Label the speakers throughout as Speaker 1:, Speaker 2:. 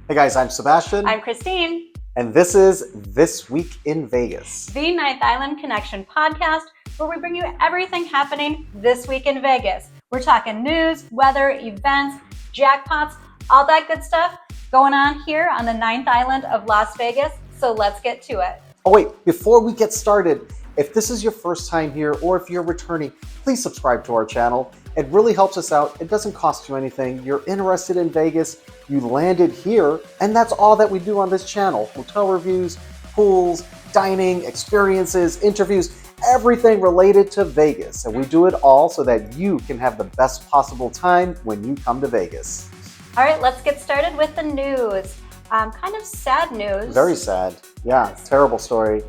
Speaker 1: Hey guys, I'm Sebastian.
Speaker 2: I'm Christine.
Speaker 1: And this is This Week in Vegas,
Speaker 2: the Ninth Island Connection podcast, where we bring you everything happening this week in Vegas. We're talking news, weather, events, jackpots, all that good stuff going on here on the Ninth Island of Las Vegas. So let's get to it.
Speaker 1: Oh wait, before we get started, if this is your first time here or if you're returning, please subscribe to our channel. It really helps us out. It doesn't cost you anything. You're interested in Vegas, you landed here, and that's all that we do on this channel. Hotel reviews, pools, dining, experiences, interviews, everything related to Vegas. And we do it all so that you can have the best possible time when you come to Vegas.
Speaker 2: All right, let's get started with the news. Kind of sad news.
Speaker 1: Very sad. Yeah, terrible story.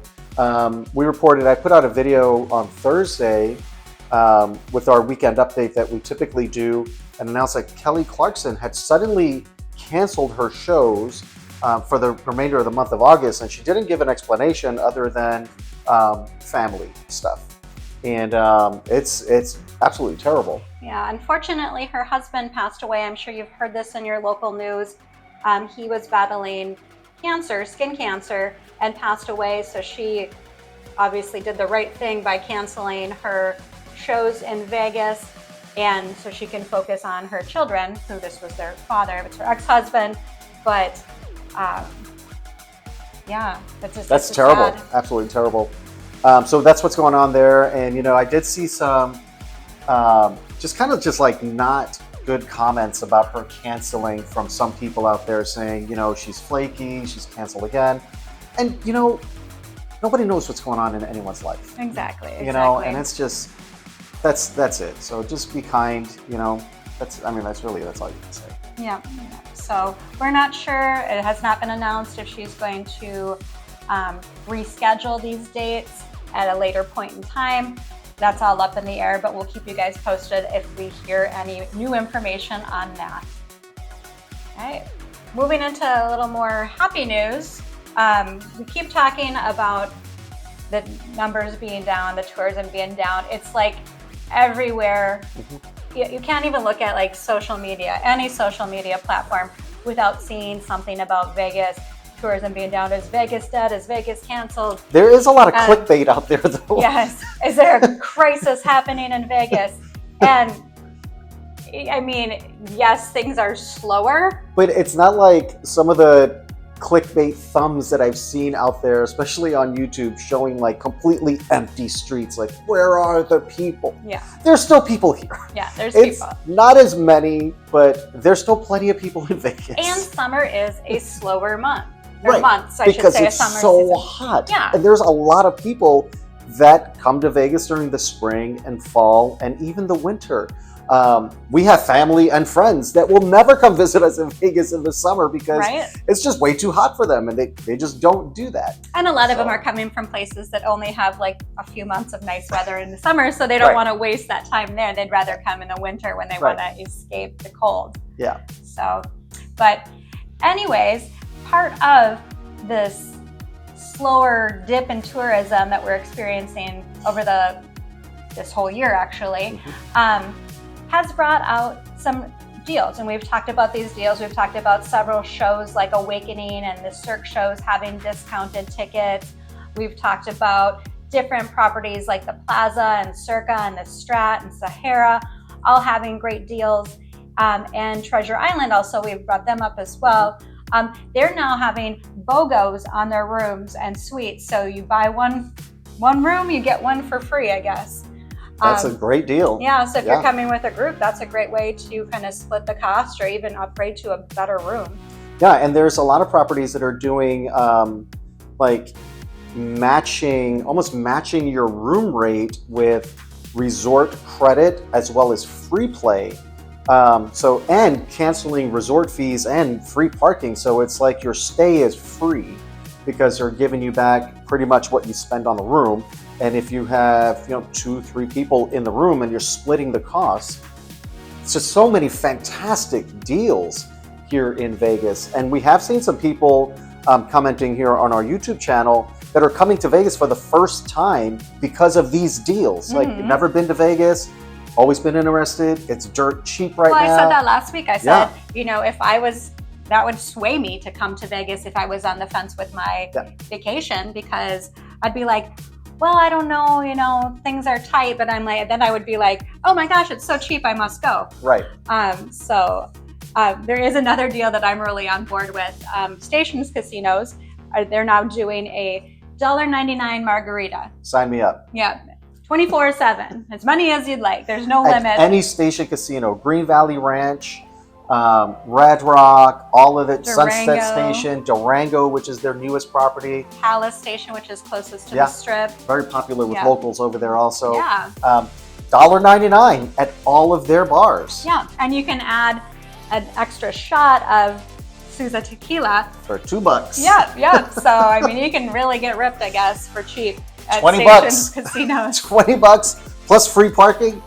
Speaker 1: We reported, I put out a video on Thursday with our weekend update that we typically do, and announced that Kelly Clarkson had suddenly canceled her shows for the remainder of the month of August, and she didn't give an explanation other than family stuff. And it's absolutely terrible.
Speaker 2: Yeah, unfortunately, her husband passed away. I'm sure you've heard this in your local news. He was battling cancer, skin cancer, and passed away. So she obviously did the right thing by canceling her shows in Vegas, and so she can focus on her children, who this was their father, it's her ex-husband. But yeah,
Speaker 1: that's terrible. Sad. Absolutely terrible. So that's what's going on there. And, you know, I did see some just like not good comments about her canceling from some people out there saying, you know, she's flaky, she's canceled again. And, you know, nobody knows what's going on in anyone's life.
Speaker 2: Exactly.
Speaker 1: You know, and it's just, that's it. So just be kind, you know, that's all you can say.
Speaker 2: Yeah. So we're not sure. It has not been announced if she's going to reschedule these dates at a later point in time. That's all up in the air, but we'll keep you guys posted if we hear any new information on that. All right. Moving into a little more happy news. We keep talking about the numbers being down, the tourism being down. It's like everywhere. You can't even look at like social media, any social media platform, without seeing something about Vegas. Tourism being down. Is Vegas dead? Is Vegas canceled?
Speaker 1: There is a lot of clickbait out there, though.
Speaker 2: Yes. Is there a crisis happening in Vegas? And I mean, yes, things are slower.
Speaker 1: But it's not like some of the clickbait thumbs that I've seen out there, especially on YouTube, showing like completely empty streets. Like, where are the people?
Speaker 2: Yeah.
Speaker 1: There's still people here.
Speaker 2: Yeah, there's
Speaker 1: it's
Speaker 2: people.
Speaker 1: Not as many, but there's still plenty of people in Vegas.
Speaker 2: And summer is a slower month.
Speaker 1: Right,
Speaker 2: months, I
Speaker 1: because
Speaker 2: should say,
Speaker 1: it's
Speaker 2: summer
Speaker 1: so
Speaker 2: season.
Speaker 1: hot.
Speaker 2: Yeah.
Speaker 1: And there's a lot of people that come to Vegas during the spring and fall and even the winter. We have family and friends that will never come visit us in Vegas in the summer because it's just way too hot for them, and they just don't do that.
Speaker 2: And a lot of them are coming from places that only have like a few months of nice weather in the summer, so they don't want to waste that time there. They'd rather come in the winter when they want to escape the cold.
Speaker 1: Yeah.
Speaker 2: So, but anyways, part of this slower dip in tourism that we're experiencing over this whole year actually has brought out some deals, and we've talked about these deals. We've talked about several shows like Awakening and the Cirque shows having discounted tickets. We've talked about different properties like the Plaza and Circa and the Strat and Sahara all having great deals, and Treasure Island also, we've brought them up as well. They're now having BOGOs on their rooms and suites. So you buy one room, you get one for free, I guess.
Speaker 1: That's a great deal.
Speaker 2: Yeah, so if you're coming with a group, that's a great way to kind of split the cost or even upgrade to a better room.
Speaker 1: Yeah, and there's a lot of properties that are doing like almost matching your room rate with resort credit as well as free play. And canceling resort fees and free parking. So it's like your stay is free because they're giving you back pretty much what you spend on the room. And if you have, 2-3 people in the room and you're splitting the costs, it's just so many fantastic deals here in Vegas. And we have seen some people commenting here on our YouTube channel that are coming to Vegas for the first time because of these deals. Like, never been to Vegas, always been interested. It's dirt cheap right now.
Speaker 2: Well, I said that last week. I said, if I was that would sway me to come to Vegas if I was on the fence with my vacation, because I'd be like, well, I don't know, you know, things are tight, but I'm like, then I would be like, oh my gosh, it's so cheap, I must go.
Speaker 1: Right.
Speaker 2: There is another deal that I'm really on board with. Stations Casinos, they're now doing a $1.99 margarita.
Speaker 1: Sign me up.
Speaker 2: Yeah. 24/7, as many as you'd like. There's no limit.
Speaker 1: Any Station Casino, Green Valley Ranch, Red Rock, all of it,
Speaker 2: Durango.
Speaker 1: Sunset Station, Durango, which is their newest property.
Speaker 2: Palos Station, which is closest to the Strip.
Speaker 1: Very popular with locals over there also.
Speaker 2: Yeah.
Speaker 1: $1.99 at all of their bars.
Speaker 2: Yeah, and you can add an extra shot of Sousa tequila.
Speaker 1: For $2.
Speaker 2: Yeah. So, I mean, you can really get ripped, I guess, for cheap. At
Speaker 1: $20.
Speaker 2: Casinos.
Speaker 1: $20 plus free parking.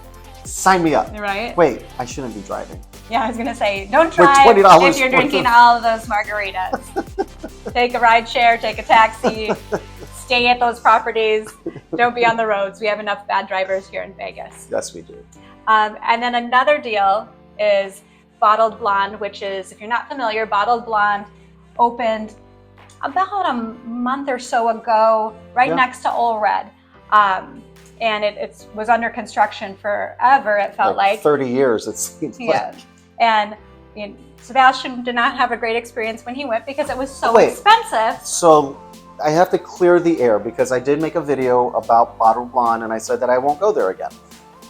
Speaker 1: Sign me up.
Speaker 2: Right?
Speaker 1: Wait, I shouldn't be driving.
Speaker 2: Yeah, I was gonna say, don't drive if you're drinking all of those margaritas. Take a ride share, take a taxi, stay at those properties. Don't be on the roads. We have enough bad drivers here in Vegas.
Speaker 1: Yes, we do.
Speaker 2: And then another deal is Bottled Blonde, which is, if you're not familiar, Bottled Blonde opened about a month or so ago, right next to Ole Red. And it was under construction forever, it felt like.
Speaker 1: 30 years, it seems like.
Speaker 2: And Sebastian did not have a great experience when he went because it was so expensive.
Speaker 1: So I have to clear the air because I did make a video about Bottled Blonde and I said that I won't go there again.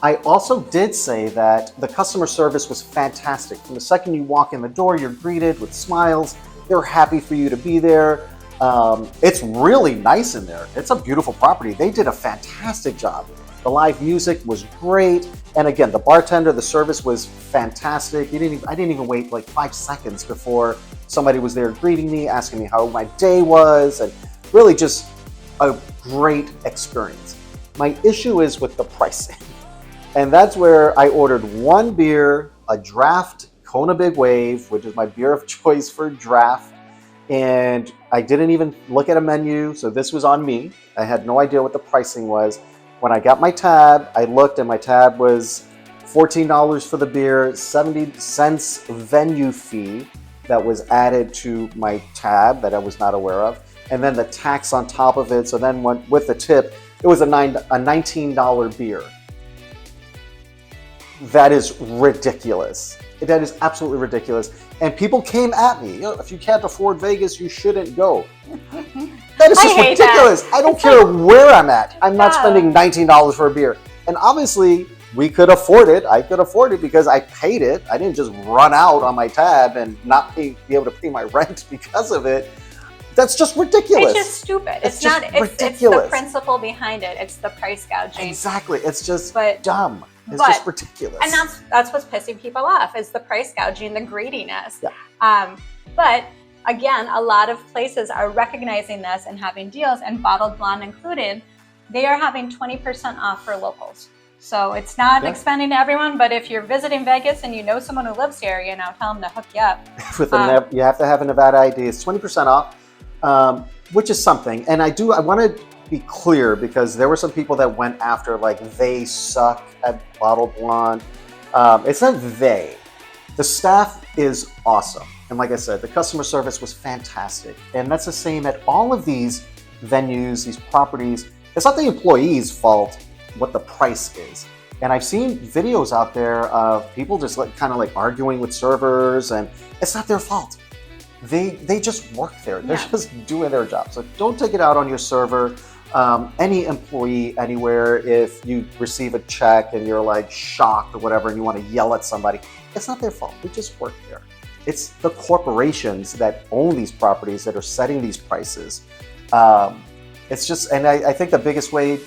Speaker 1: I also did say that the customer service was fantastic. From the second you walk in the door, you're greeted with smiles. They're happy for you to be there. It's really nice in there. It's a beautiful property. They did a fantastic job. The live music was great. And again, the bartender, the service was fantastic. I didn't even wait like 5 seconds before somebody was there greeting me, asking me how my day was, and really just a great experience. My issue is with the pricing. And that's where I ordered one beer, a draft Kona Big Wave, which is my beer of choice for draft. And I didn't even look at a menu, so this was on me. I had no idea what the pricing was. When I got my tab, I looked and my tab was $14 for the beer, 70 cents venue fee that was added to my tab that I was not aware of, and then the tax on top of it. So then with the tip, it was a $19 beer. That is ridiculous. That is absolutely ridiculous. And people came at me. You know, if you can't afford Vegas, you shouldn't go. That is just ridiculous. I don't care where I'm at. I'm not spending $19 for a beer. And obviously, we could afford it. I could afford it because I paid it. I didn't just run out on my tab and not be able to pay my rent because of it. That's just ridiculous.
Speaker 2: It's just stupid. It's not.
Speaker 1: Ridiculous.
Speaker 2: It's the principle behind it. It's the price gouging.
Speaker 1: Exactly. It's just dumb. It's just ridiculous.
Speaker 2: And that's what's pissing people off, is the price gouging, the greediness.
Speaker 1: Yeah.
Speaker 2: But again, a lot of places are recognizing this and having deals, and Bottled Blonde included. They are having 20% off for locals. So it's not expanding to everyone, but if you're visiting Vegas and you know someone who lives here, you know, tell them to hook you up.
Speaker 1: You have to have a Nevada ID. It's 20% off, which is something. And I want to be clear, because there were some people that went after, like, they suck at Bottled Blonde. It's not they. The staff is awesome. And like I said, the customer service was fantastic. And that's the same at all of these venues, these properties. It's not the employees' fault what the price is. And I've seen videos out there of people just kind of like arguing with servers, and it's not their fault. They just work there. They're just doing their job. So don't take it out on your server. Any employee anywhere, if you receive a check and you're like shocked or whatever and you want to yell at somebody, it's not their fault. They just work there. It's the corporations that own these properties that are setting these prices. It's just, and I think the biggest way,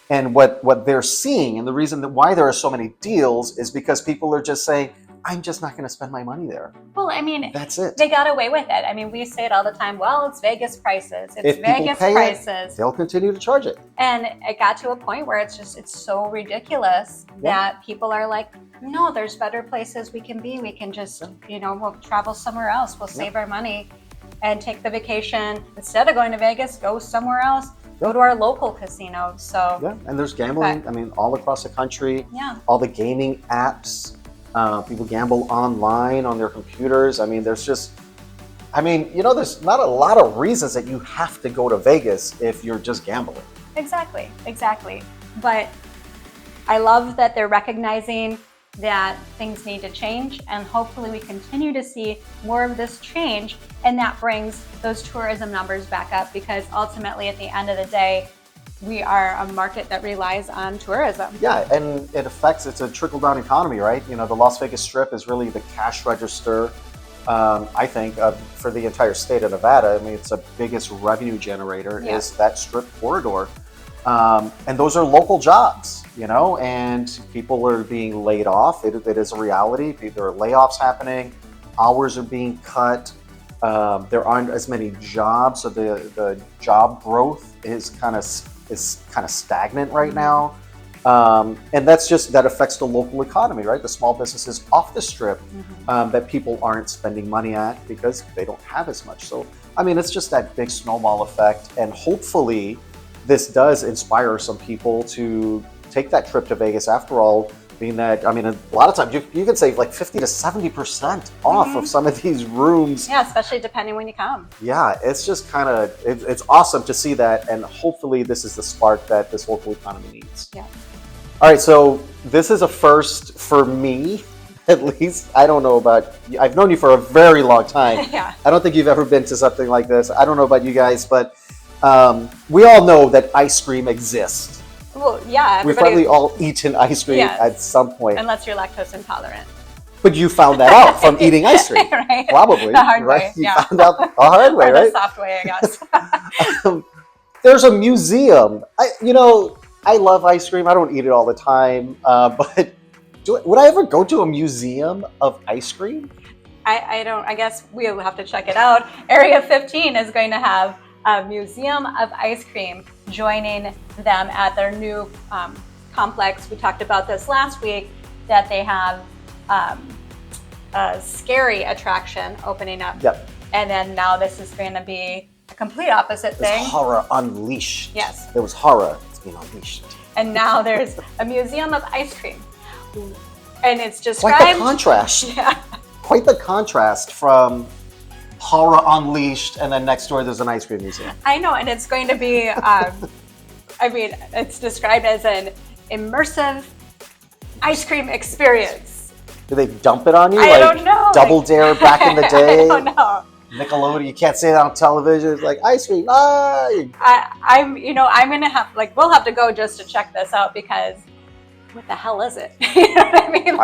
Speaker 1: and what they're seeing, and the reason that why there are so many deals is because people are just saying, I'm just not going to spend my money there.
Speaker 2: Well, I mean,
Speaker 1: that's it.
Speaker 2: They got away with it. I mean, we say it all the time. Well, it's Vegas prices. It's Vegas prices.
Speaker 1: They'll continue to charge it.
Speaker 2: And it got to a point where it's so ridiculous that people are like, no, there's better places we can be. We can just, we'll travel somewhere else. We'll save our money and take the vacation. Instead of going to Vegas, go somewhere else. Go to our local casino. So
Speaker 1: and there's gambling. I mean, all across the country.
Speaker 2: Yeah.
Speaker 1: All the gaming apps. People gamble online on their computers. I mean, there's just I mean, you know, there's not a lot of reasons that you have to go to Vegas if you're just gambling.
Speaker 2: Exactly. But I love that they're recognizing that things need to change, and hopefully we continue to see more of this change, and that brings those tourism numbers back up, because ultimately at the end of the day, we are a market that relies on tourism.
Speaker 1: Yeah, and it's a trickle-down economy, right? You know, the Las Vegas Strip is really the cash register, I think, for the entire state of Nevada. I mean, it's the biggest revenue generator is that Strip corridor. And those are local jobs, you know, and people are being laid off. It is a reality. There are layoffs happening. Hours are being cut. There aren't as many jobs, so the job growth is kind of stagnant right now. And that affects the local economy, right? The small businesses off the Strip that people aren't spending money at because they don't have as much. So, I mean, it's just that big snowball effect, and hopefully this does inspire some people to take that trip to Vegas. After all, being that, I mean, a lot of times you can save like 50 to 70% off of some of these rooms.
Speaker 2: Yeah, especially depending when you come.
Speaker 1: Yeah, it's just it's awesome to see that, and hopefully this is the spark that this local economy needs.
Speaker 2: Yeah.
Speaker 1: All right, so this is a first for me, at least. I don't know about you. I've known you for a very long time.
Speaker 2: Yeah.
Speaker 1: I don't think you've ever been to something like this. I don't know about you guys, but we all know that ice cream exists.
Speaker 2: Well, yeah.
Speaker 1: We've probably all eaten ice cream at some point.
Speaker 2: Unless you're lactose intolerant.
Speaker 1: But you found that out from eating ice cream.
Speaker 2: Right.
Speaker 1: Probably.
Speaker 2: The hard
Speaker 1: right?
Speaker 2: way.
Speaker 1: You found out the hard way,
Speaker 2: or
Speaker 1: right?
Speaker 2: the soft way, I guess.
Speaker 1: There's a museum. I love ice cream. I don't eat it all the time. But would I ever go to a museum of ice cream?
Speaker 2: I don't. I guess we'll have to check it out. Area 15 is going to have a museum of ice cream joining them at their new complex. We talked about this last week, that they have a scary attraction opening up.
Speaker 1: Yep.
Speaker 2: And then now this is going to be a complete opposite thing.
Speaker 1: It's horror unleashed.
Speaker 2: Yes.
Speaker 1: There was horror. It's being unleashed.
Speaker 2: And now there's a museum of ice cream. And it's described...
Speaker 1: Quite the contrast.
Speaker 2: Yeah.
Speaker 1: Quite the contrast from horror unleashed, and then next door there's an ice cream museum.
Speaker 2: I know, and it's going to be, I mean, it's described as an immersive ice cream experience.
Speaker 1: Do they dump it on you?
Speaker 2: I don't know.
Speaker 1: Double Dare back in the day?
Speaker 2: I don't know.
Speaker 1: Nickelodeon, you can't say that on television. It's like ice cream.
Speaker 2: I'm going to have, we'll have to go just to check this out, because what the hell is it? You know what I mean?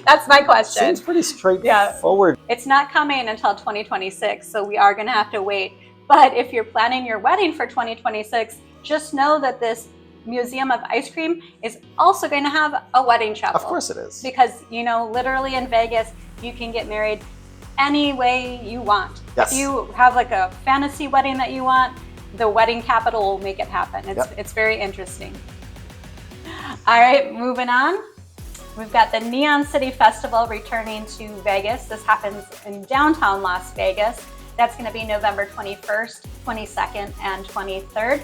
Speaker 2: That's my question.
Speaker 1: Seems pretty straightforward.
Speaker 2: It's not coming until 2026, so we are going to have to wait. But if you're planning your wedding for 2026, just know that this museum of ice cream is also going to have a wedding chapel.
Speaker 1: Of course it is.
Speaker 2: Because, literally in Vegas, you can get married any way you want.
Speaker 1: Yes.
Speaker 2: If you have a fantasy wedding that you want, the wedding capital will make it happen. It's very interesting. All right, moving on. We've got the Neon City Festival returning to Vegas. This happens in downtown Las Vegas. That's going to be November 21st, 22nd, and 23rd.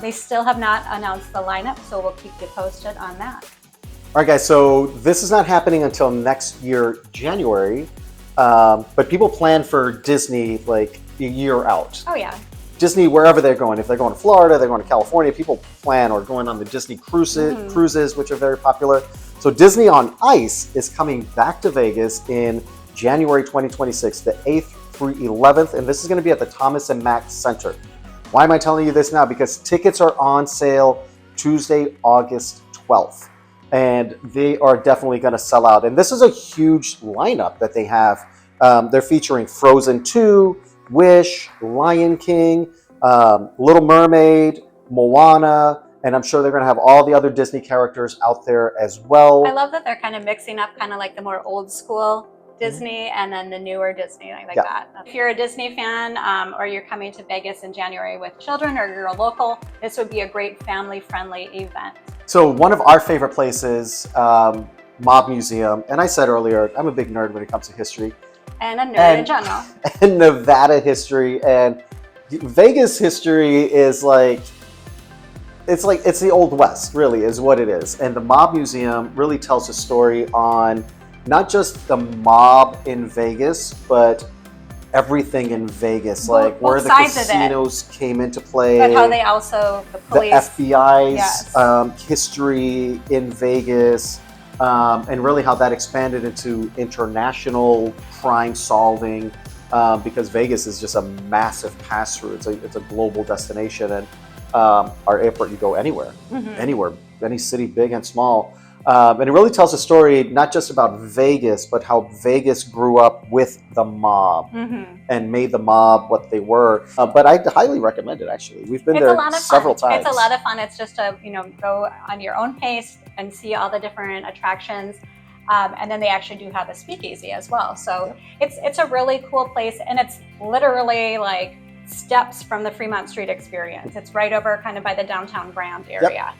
Speaker 2: They still have not announced the lineup, so we'll keep you posted on that.
Speaker 1: All right, guys, so this is not happening until next year, January, but people plan for Disney a year out.
Speaker 2: Oh, yeah.
Speaker 1: Disney, wherever they're going. If they're going to Florida, they're going to California, people plan, or going on the Disney cruises, which are very popular. So Disney on Ice is coming back to Vegas in January 2026, the 8th through 11th, and this is going to be at the Thomas and Mack Center. Why am I telling you this now? Because tickets are on sale Tuesday, August 12th, and they are definitely going to sell out. And this is a huge lineup that they have. They're featuring Frozen 2, Wish, Lion King, Little Mermaid, Moana, and I'm sure they're going to have all the other Disney characters out there as well.
Speaker 2: I love that they're kind of mixing up the more old school Disney and then the newer Disney, like that. If you're a Disney fan or you're coming to Vegas in January with children, or you're a local, this would be a great family-friendly event.
Speaker 1: So one of our favorite places, Mob Museum, and I said earlier, I'm a big nerd when it comes to history.
Speaker 2: And a nerd in general.
Speaker 1: And Nevada history, and Vegas history is it's the Old West, really, is what it is. And the Mob Museum really tells a story on not just the mob in Vegas, but everything in Vegas, like where the
Speaker 2: sides of it.
Speaker 1: casinos came into play,
Speaker 2: But how they also, the police,
Speaker 1: the FBI's
Speaker 2: yes.
Speaker 1: history in Vegas, and really how that expanded into international crime solving, because Vegas is just a massive pass-through. It's a global destination, and our airport, you go anywhere, anywhere, any city, big and small. And it really tells a story not just about Vegas, but how Vegas grew up with the mob and made the mob what they were. But I highly recommend it, actually. We've been there several times.
Speaker 2: It's a lot of fun. It's just to, go on your own pace and see all the different attractions. And then they actually do have a speakeasy as well. So it's a really cool place. And it's literally like steps from the Fremont Street experience. It's right over kind of by the downtown Grand area.
Speaker 1: Yep.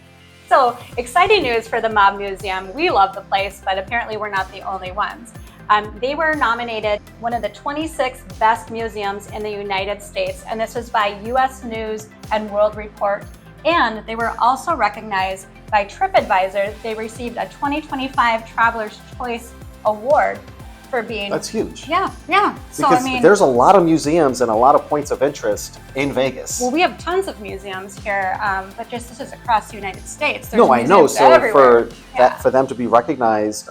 Speaker 2: So exciting news for the Mob Museum. We love the place, but apparently we're not the only ones. They were nominated one of the 26 best museums in the United States, and this was by U.S. News and World Report. And they were also recognized by TripAdvisor. They received a 2025 Traveler's Choice Award for being...
Speaker 1: That's huge.
Speaker 2: Yeah. So,
Speaker 1: because there's a lot of museums and a lot of points of interest in Vegas.
Speaker 2: Well, we have tons of museums here, but just this is across the United States.
Speaker 1: No, I know. So
Speaker 2: everywhere.
Speaker 1: for them to be recognized,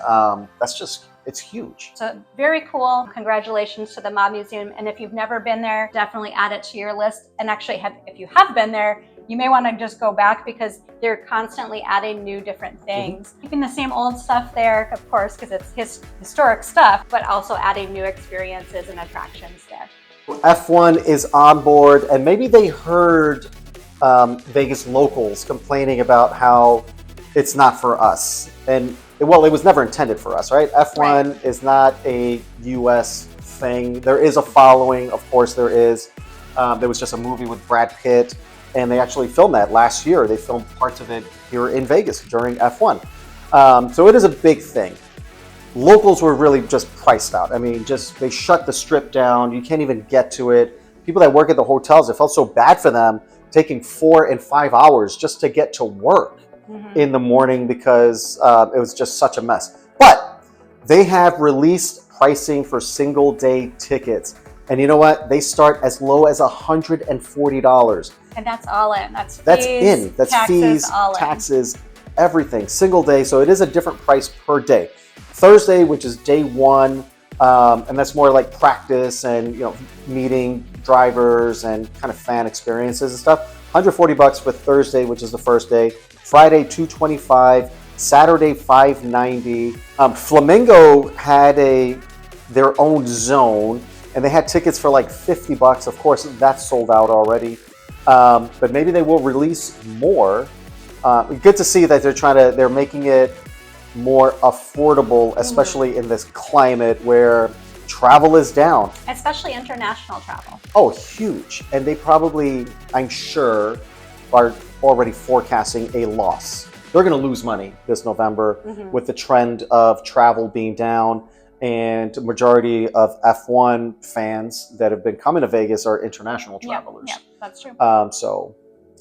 Speaker 1: it's huge.
Speaker 2: So very cool. Congratulations to the Mob Museum. And if you've never been there, definitely add it to your list. And actually, if you have been there, you may want to just go back because they're constantly adding new different things. Keeping the same old stuff there, of course, because it's historic stuff, but also adding new experiences and attractions there.
Speaker 1: F1 is on board, and maybe they heard Vegas locals complaining about how it's not for us. And well, it was never intended for us, right? F1 is not a US thing. There is a following, of course there is. There was just a movie with Brad Pitt, and they actually filmed that last year. They filmed parts of it here in Vegas during F1. So it is a big thing. Locals were really just priced out. I mean, they shut the strip down. You can't even get to it. People that work at the hotels, it felt so bad for them taking 4 and 5 hours just to get to work in the morning because it was just such a mess. But they have released pricing for single day tickets. And you know what? They start as low as $140.
Speaker 2: And that's all in. That's
Speaker 1: fees, taxes, everything. Single day. So it is a different price per day. Thursday, which is day one, and that's more like practice and meeting drivers and kind of fan experiences and stuff. $140 for Thursday, which is the first day. Friday, $225. Saturday, $590. Flamingo had their own zone, and they had tickets for like $50. Of course, that's sold out already. But maybe they will release more. Good to see that they're making it more affordable, especially in this climate where travel is down.
Speaker 2: Especially international travel.
Speaker 1: Oh, huge. And they probably, I'm sure, are already forecasting a loss. They're going to lose money this November with the trend of travel being down. And the majority of F1 fans that have been coming to Vegas are international travelers.
Speaker 2: Yeah, that's true.
Speaker 1: So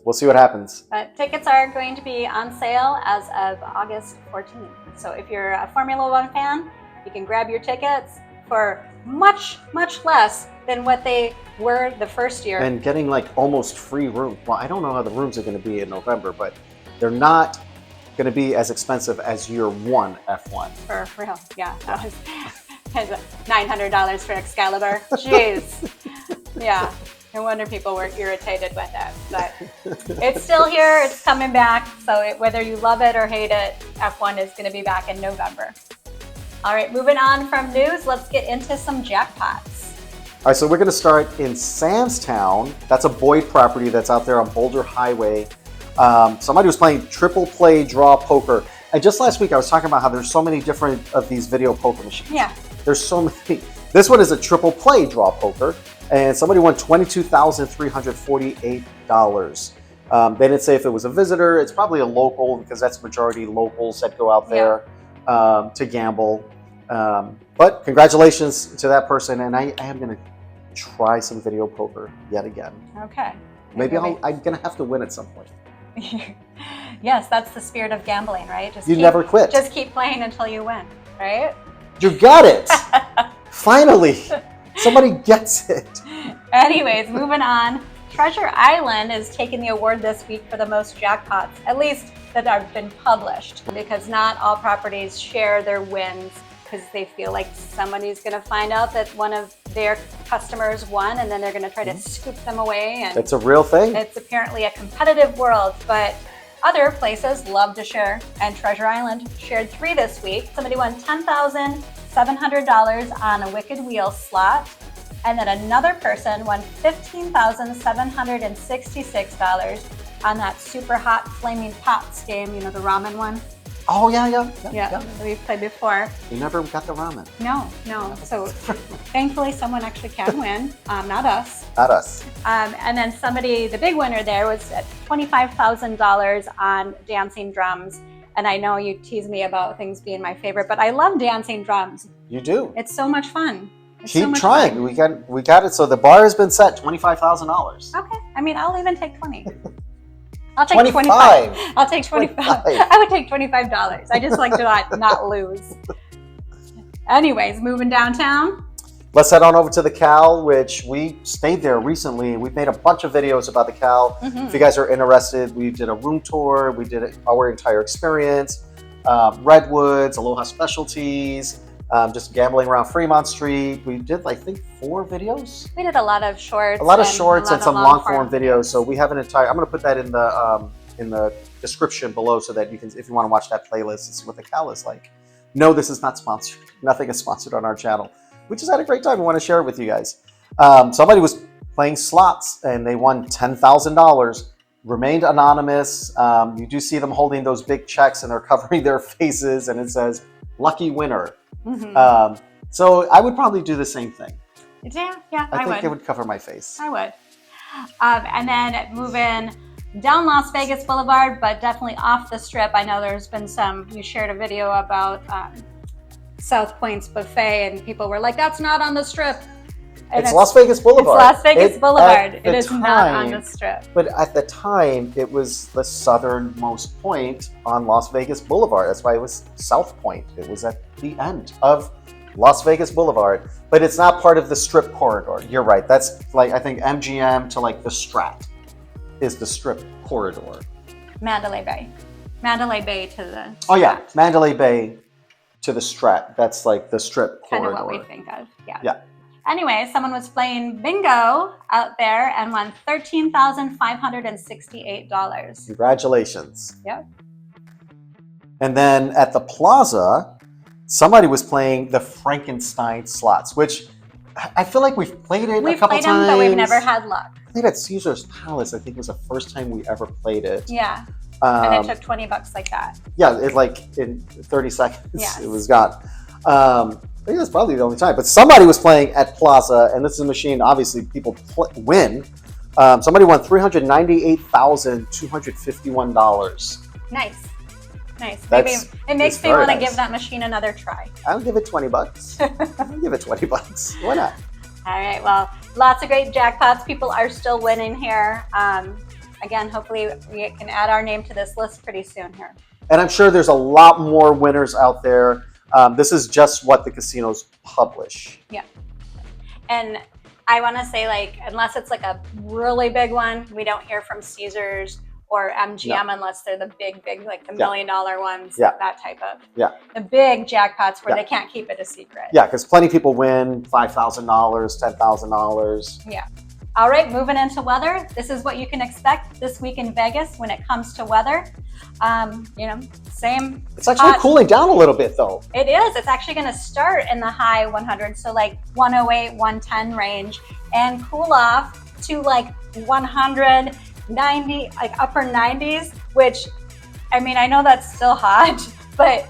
Speaker 1: we'll see what happens.
Speaker 2: But tickets are going to be on sale as of August 14th. So if you're a Formula One fan, you can grab your tickets for much, much less than what they were the first year.
Speaker 1: And getting like almost free room. Well, I don't know how the rooms are going to be in November, but they're not going to be as expensive as year one F1.
Speaker 2: For real, yeah. That was $900 for Excalibur. Jeez. Yeah. No wonder people were irritated with it. But it's still here. It's coming back. So whether you love it or hate it, F1 is going to be back in November. All right, moving on from news, let's get into some jackpots.
Speaker 1: All right, so we're going to start in Sam's Town. That's a Boyd property that's out there on Boulder Highway. Somebody was playing triple play draw poker. And just last week, I was talking about how there's so many different of these video poker machines.
Speaker 2: Yeah.
Speaker 1: There's so many. This one is a triple play draw poker. And somebody won $22,348. They didn't say if it was a visitor. It's probably a local because that's majority locals that go out there to gamble. But congratulations to that person. And I am going to try some video poker yet again.
Speaker 2: Okay.
Speaker 1: Maybe I'm going to have to win at some point.
Speaker 2: Yes, that's the spirit of gambling, right?
Speaker 1: Never quit.
Speaker 2: Just keep playing until you win, right?
Speaker 1: You got it. Finally. Somebody gets it.
Speaker 2: Anyways, moving on. Treasure Island is taking the award this week for the most jackpots, at least that have been published, because not all properties share their wins because they feel like somebody's going to find out that one of their customers won, and then they're going to try to scoop them away. And
Speaker 1: it's a real thing.
Speaker 2: It's apparently a competitive world, but other places love to share, and Treasure Island shared 3 this week. Somebody won $10,700 on a Wicked Wheel slot, and then another person won $15,766 on that Super Hot Flaming Pots game, you know, the ramen one.
Speaker 1: Oh, yeah.
Speaker 2: That we've played before.
Speaker 1: You never got the ramen.
Speaker 2: No. So thankfully someone actually can win, not us.
Speaker 1: Not us.
Speaker 2: And then somebody, the big winner there was at $25,000 on dancing drums. And I know you tease me about things being my favorite, but I love dancing drums.
Speaker 1: You do.
Speaker 2: It's so much fun.
Speaker 1: Keep trying. We got it. So the bar has been set $25,000.
Speaker 2: Okay. I mean, I'll even take 20. I'll take
Speaker 1: 25.
Speaker 2: I'll take 25. I would take $25. I just like to not lose. Anyways, moving downtown.
Speaker 1: Let's head on over to the Cal, which we stayed there recently. We've made a bunch of videos about the Cal. If you guys are interested, we did a room tour. We did our entire experience. Redwoods, Aloha Specialties, just gambling around Fremont Street. We did, I think, 4 videos.
Speaker 2: We did a lot of shorts.
Speaker 1: And some long form videos. So we have an entire. I'm going to put that in the description below so that you can, if you want to watch that playlist and see what the Cal is like. No, this is not sponsored. Nothing is sponsored on our channel. We just had a great time. We want to share it with you guys. Somebody was playing slots and they won $10,000. Remained anonymous. You do see them holding those big checks and they're covering their faces, and it says "Lucky Winner." So I would probably do the same thing.
Speaker 2: Yeah,
Speaker 1: I think it would cover my face.
Speaker 2: I would. And then moving down Las Vegas Boulevard, but definitely off the Strip. I know there's been you shared a video about South Point's buffet, and people were like, that's not on the Strip. And
Speaker 1: it's Las Vegas Boulevard.
Speaker 2: It's Las Vegas Boulevard. It is not on the Strip.
Speaker 1: But at the time, it was the southernmost point on Las Vegas Boulevard. That's why it was South Point. It was at the end of Las Vegas Boulevard. But it's not part of the Strip corridor. You're right. That's like, I think MGM to like the Strat is the Strip corridor.
Speaker 2: Mandalay Bay. Mandalay Bay to the
Speaker 1: Oh, yeah. Mandalay Bay to the Strat. That's like the Strip corridor.
Speaker 2: Kind of what we think of.
Speaker 1: Yeah.
Speaker 2: Anyway, someone was playing bingo out there and won $13,568.
Speaker 1: Congratulations.
Speaker 2: Yep.
Speaker 1: And then at the Plaza, somebody was playing the Frankenstein slots, which I feel like we've played it a couple times.
Speaker 2: We've played them, but we've never had luck.
Speaker 1: Played at Caesar's Palace. I think it was the first time we ever played it.
Speaker 2: Yeah. And it took $20 like that.
Speaker 1: Yeah, it like in 30 seconds,
Speaker 2: yes.
Speaker 1: It was gone. I think that's probably the only time. But somebody was playing at Plaza, and this is a machine, obviously, people win. Somebody won $398,251.
Speaker 2: Nice. Maybe it makes me want to give that machine another try.
Speaker 1: I'll give it $20. I'll give it $20. Why not?
Speaker 2: All right. Well, lots of great jackpots. People are still winning here. Again, hopefully we can add our name to this list pretty soon here.
Speaker 1: And I'm sure there's a lot more winners out there. This is just what the casinos publish.
Speaker 2: Yeah. And I want to say, like, unless it's like a really big one, we don't hear from Caesars or MGM unless they're the big, like the $1 million ones, that type of.
Speaker 1: Yeah.
Speaker 2: The big jackpots where they can't keep it a secret.
Speaker 1: Yeah, because plenty of people win $5,000, $10,000.
Speaker 2: Yeah. All right, moving into weather. This is what you can expect this week in Vegas when it comes to weather. Same.
Speaker 1: It's actually cooling down a little bit, though.
Speaker 2: It is. It's actually going to start in the high 100s, so like 108, 110 range, and cool off to like 190, like upper 90s, which, I mean, I know that's still hot, but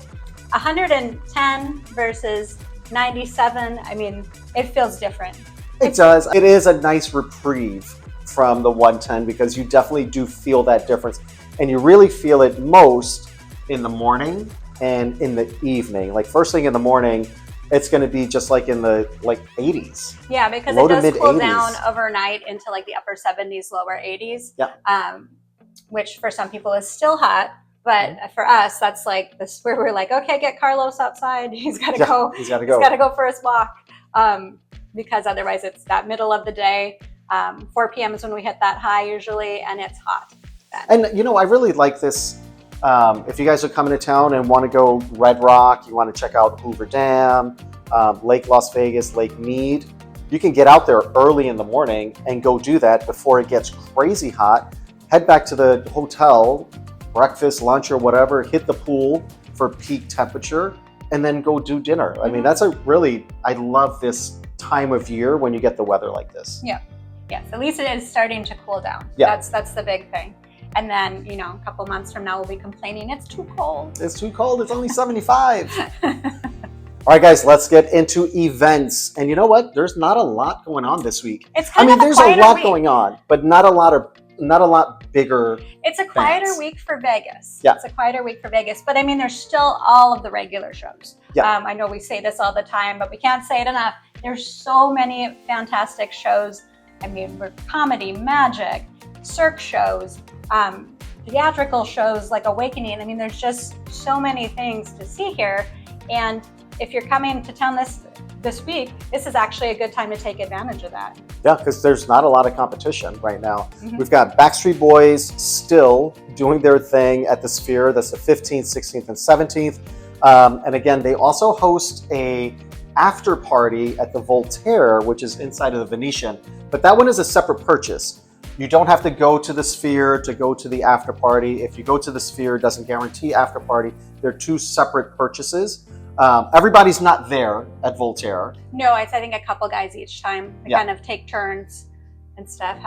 Speaker 2: 110 versus 97, I mean, it feels different.
Speaker 1: It does. It is a nice reprieve from the 110 because you definitely do feel that difference. And you really feel it most in the morning and in the evening. Like first thing in the morning, it's going to be just like in the 80s.
Speaker 2: Yeah, because it does cool down overnight into like the upper 70s, lower 80s.
Speaker 1: Yeah.
Speaker 2: Which for some people is still hot. But for us, that's like this where we're like, okay, get Carlos outside. He's got to go.
Speaker 1: He's got to go.
Speaker 2: He's got to go for his walk. because otherwise it's that middle of the day. 4 p.m. is when we hit that high usually, and it's hot then.
Speaker 1: And I really like this. If you guys are coming to town and want to go Red Rock, you want to check out Hoover Dam, Lake Las Vegas, Lake Mead, you can get out there early in the morning and go do that before it gets crazy hot. Head back to the hotel, breakfast, lunch, or whatever, hit the pool for peak temperature, and then go do dinner. I mean, I love this time of year when you get the weather like this.
Speaker 2: Yeah. Yes, at least it is starting to cool down.
Speaker 1: Yeah.
Speaker 2: That's the big thing. And then, a couple months from now, we'll be complaining, it's too cold.
Speaker 1: It's too cold, it's only 75. All right, guys, let's get into events. And you know what? There's not a lot going on this week.
Speaker 2: It's kind of
Speaker 1: there's a lot going on, but not a lot bigger.
Speaker 2: It's a quieter
Speaker 1: events.
Speaker 2: week for Vegas.
Speaker 1: Yeah.
Speaker 2: It's a quieter week for Vegas. But I mean, there's still all of the regular shows.
Speaker 1: Yeah.
Speaker 2: I know we say this all the time, but we can't say it enough. There's so many fantastic shows. I mean, we're comedy, magic, cirque shows, theatrical shows like Awakening. I mean, there's just so many things to see here. And if you're coming to town this week, this is actually a good time to take advantage of that.
Speaker 1: Yeah, because there's not a lot of competition right now.
Speaker 2: Mm-hmm.
Speaker 1: We've got Backstreet Boys still doing their thing at the Sphere. That's the 15th, 16th, and 17th. And again, they also host a after party at the Voltaire, which is inside of the Venetian. But that one is a separate purchase. You don't have to go to the Sphere to go to the after party. If you go to the Sphere, it doesn't guarantee after party. They're two separate purchases. Everybody's not there at Voltaire.
Speaker 2: No, it's I think a couple guys each time. They
Speaker 1: Yeah.
Speaker 2: kind of take turns and stuff,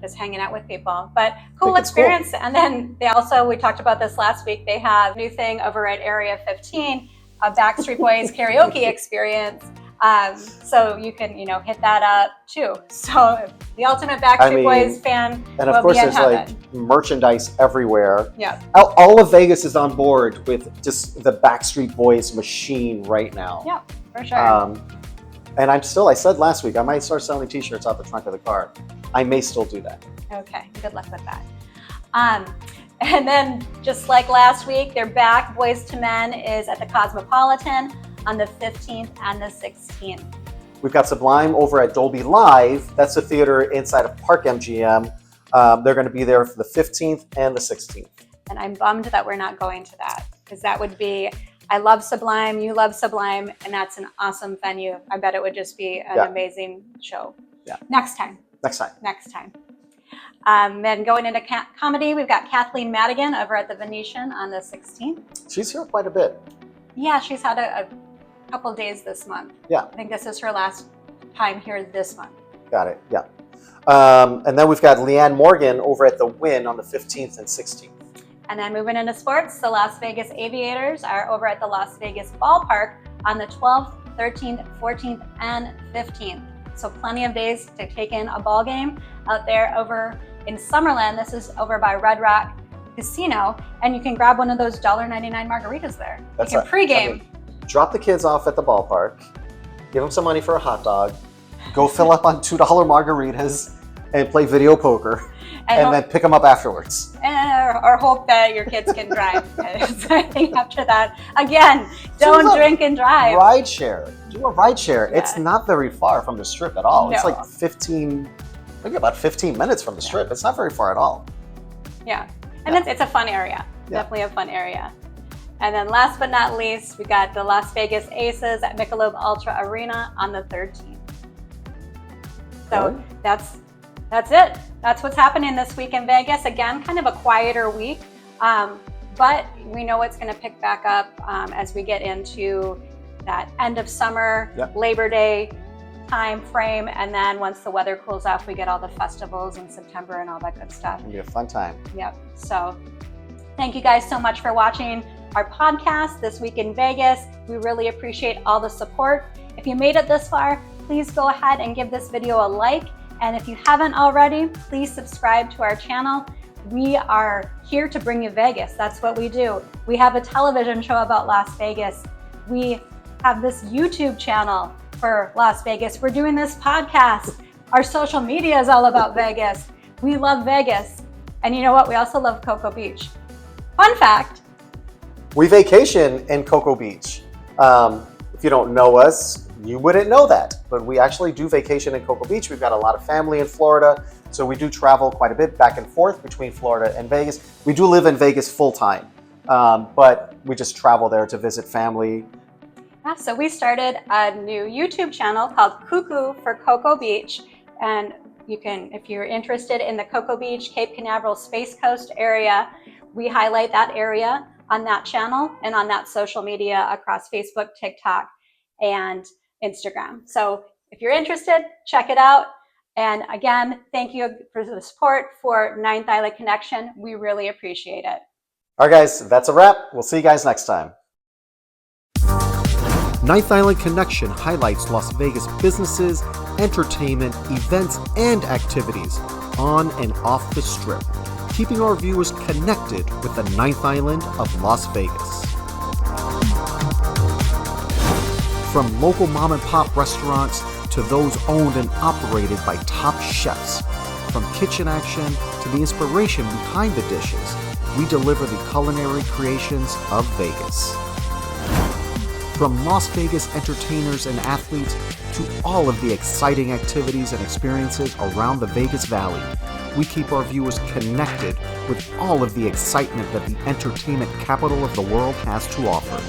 Speaker 2: just hanging out with people. But cool experience. Cool. And then we talked about this last week, they have a new thing over at Area 15, a Backstreet Boys karaoke experience. So you can, hit that up too. So the ultimate Backstreet Boys fan
Speaker 1: and of course there's like merchandise everywhere.
Speaker 2: Yeah.
Speaker 1: All of Vegas is on board with just the Backstreet Boys machine right now.
Speaker 2: Yeah, for sure.
Speaker 1: And I said last week, I might start selling t-shirts out the trunk of the car. I may still do that.
Speaker 2: Okay, good luck with that. And then just like last week, they're back. Boys to Men is at the Cosmopolitan on the 15th and the 16th.
Speaker 1: We've got Sublime over at Dolby Live. That's a theater inside of Park MGM. They're going to be there for the 15th and the 16th.
Speaker 2: And I'm bummed that we're not going to that, because that would be, I love Sublime, you love Sublime, and that's an awesome venue. I bet it would just be an amazing show.
Speaker 1: Yeah.
Speaker 2: Next time. Then going into comedy, we've got Kathleen Madigan over at the Venetian on the 16th.
Speaker 1: She's here quite a bit.
Speaker 2: Yeah, she's had a couple days this month.
Speaker 1: Yeah.
Speaker 2: I think this is her last time here this month.
Speaker 1: Got it, yeah. And then we've got Leanne Morgan over at the CWIN on the 15th and 16th.
Speaker 2: And then moving into sports, the Las Vegas Aviators are over at the Las Vegas Ballpark on the 12th, 13th, 14th, and 15th. So plenty of days to take in a ball game out there over in Summerlin. This is over by Red Rock Casino, and you can grab one of those $1.99 margaritas there. You can pregame.
Speaker 1: Drop the kids off at the ballpark, give them some money for a hot dog, go fill up on $2 margaritas, and play video poker, and then pick them up afterwards.
Speaker 2: Or hope that your kids can drive. I think after that, again, don't drink and drive.
Speaker 1: Ride share. Do a ride share.
Speaker 2: Yeah.
Speaker 1: It's not very far from the Strip at all.
Speaker 2: No.
Speaker 1: It's like maybe about 15 minutes from the Strip. It's not very far at all.
Speaker 2: Yeah. And it's a fun area. Yeah. Definitely a fun area. And then last but not least, we got the Las Vegas Aces at Michelob Ultra Arena on the 13th. So that's it. That's what's happening this week in Vegas. Again, kind of a quieter week, but we know it's going to pick back up as we get into that end of summer, Labor Day time frame, and then once the weather cools off, we get all the festivals in September and all that good stuff.
Speaker 1: It'll be a fun time.
Speaker 2: Yep. So thank you guys so much for watching our podcast this week in Vegas. We really appreciate all the support. If you made it this far, please go ahead and give this video a like. And if you haven't already, please subscribe to our channel. We are here to bring you Vegas. That's what we do. We have a television show about Las Vegas. We have this YouTube channel for Las Vegas. We're doing this podcast. Our social media is all about Vegas. We love Vegas. And you know what? We also love Cocoa Beach. Fun fact.
Speaker 1: We vacation in Cocoa Beach. If you don't know us, You wouldn't know that, but we actually do vacation in Cocoa Beach. We've got a lot of family in Florida, so we do travel quite a bit back and forth between Florida and Vegas. We do live in Vegas full time, but we just travel there to visit family.
Speaker 2: Yeah, so we started a new YouTube channel called Cuckoo for Cocoa Beach, and you can, if you're interested in the Cocoa Beach, Cape Canaveral, Space Coast area, we highlight that area on that channel and on that social media across Facebook, TikTok, and Instagram. So if you're interested, check it out. And again, thank you for the support for Ninth Island Connection. We really appreciate it.
Speaker 1: All right, guys, that's a wrap. We'll see you guys next time. Ninth Island Connection highlights Las Vegas businesses, entertainment, events, and activities on and off the Strip, keeping our viewers connected with the Ninth Island of Las Vegas. From local mom and pop restaurants to those owned and operated by top chefs, from kitchen action to the inspiration behind the dishes, we deliver the culinary creations of Vegas. From Las Vegas entertainers and athletes to all of the exciting activities and experiences around the Vegas Valley, we keep our viewers connected with all of the excitement that the entertainment capital of the world has to offer.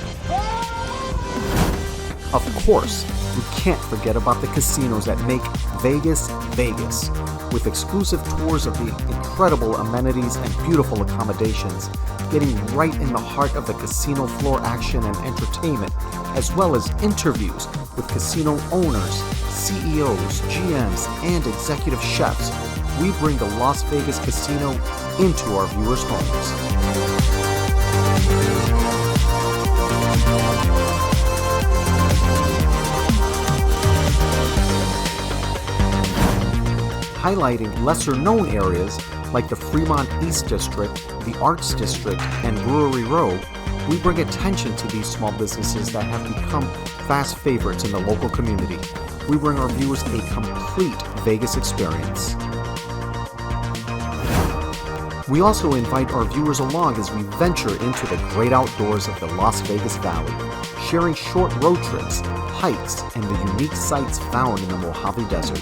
Speaker 1: Of course, we can't forget about the casinos that make Vegas, Vegas, with exclusive tours of the incredible amenities and beautiful accommodations, getting right in the heart of the casino floor action and entertainment, as well as interviews with casino owners, CEOs, GMs, and executive chefs. We bring the Las Vegas Casino into our viewers' homes. Highlighting lesser-known areas like the Fremont East District, the Arts District, and Brewery Row, we bring attention to these small businesses that have become fast favorites in the local community. We bring our viewers a complete Vegas experience. We also invite our viewers along as we venture into the great outdoors of the Las Vegas Valley, sharing short road trips, hikes, and the unique sights found in the Mojave Desert.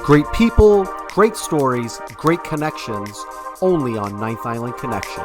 Speaker 1: Great people, great stories, great connections, only on Ninth Island Connection.